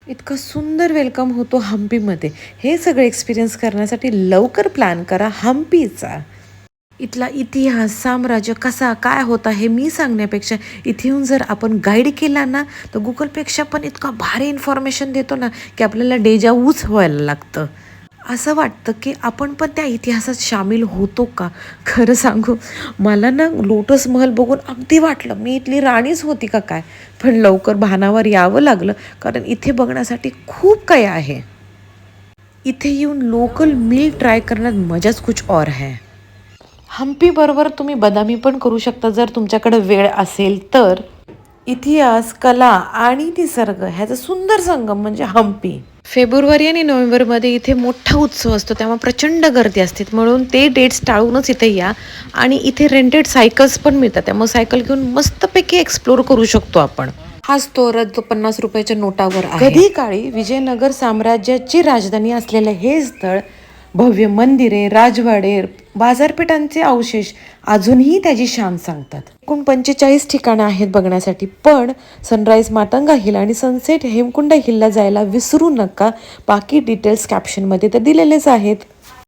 इतकं सुंदर वेलकम होतो हम्पीमध्ये. हे सगळं एक्सपिरियन्स करण्यासाठी लवकर प्लॅन करा हम्पीचा. इथला इतिहास, साम्राज्य कसा काय होता हे मी सांगण्यापेक्षा इथे येऊन जर आपण गाईड केला ना, तर गुगलपेक्षा पण इतका भारी इन्फॉर्मेशन देतो ना, की आपल्याला डेजावूच व्हायला लागतं. असं वाटतं की आपण पण त्या इतिहासात सामील होतो का? खरं सांगू, मला ना लोटस महल बघून अगदी वाटलं मी इथली राणीच होती का काय? पण लवकर भानावर यावं लागलं, कारण इथे बघण्यासाठी खूप काही आहे. इथे येऊन लोकल मील ट्राय करण्यात मजाच कुछ और है. हम्पी बरोबर तुम्ही बदामी पण करू शकता जर तुमच्याकडे वेळ असेल तर. इतिहास, कला आणि निसर्ग ह्याचा सुंदर संगम म्हणजे हम्पी. फेब्रुवारी आणि नोव्हेंबरमध्ये इथे मोठा उत्सव असतो, त्यामुळे प्रचंड गर्दी असते. म्हणून ते डेट्स टाळूनच इथे या. आणि इथे रेंटेड सायकल्स पण मिळतात, त्यामुळे सायकल घेऊन मस्तपैकी एक्सप्लोर करू शकतो आपण. हाच तो रथ जो 50 रुपयाच्या नोटावर आहे. कधी काळी विजयनगर साम्राज्याची राजधानी असलेले हे स्थळ भव्य मंदिरे, राजवाडे, बाजारपेठांचे अवशेष अजूनही त्याची शान सांगतात. एकूण 45 ठिकाणं आहेत बघण्यासाठी, पण सनराईज मातंगा हिल आणि सनसेट हेमकुंड हिलला जायला विसरू नका. बाकी डिटेल्स कॅप्शनमध्ये तर दिलेलेच आहेत.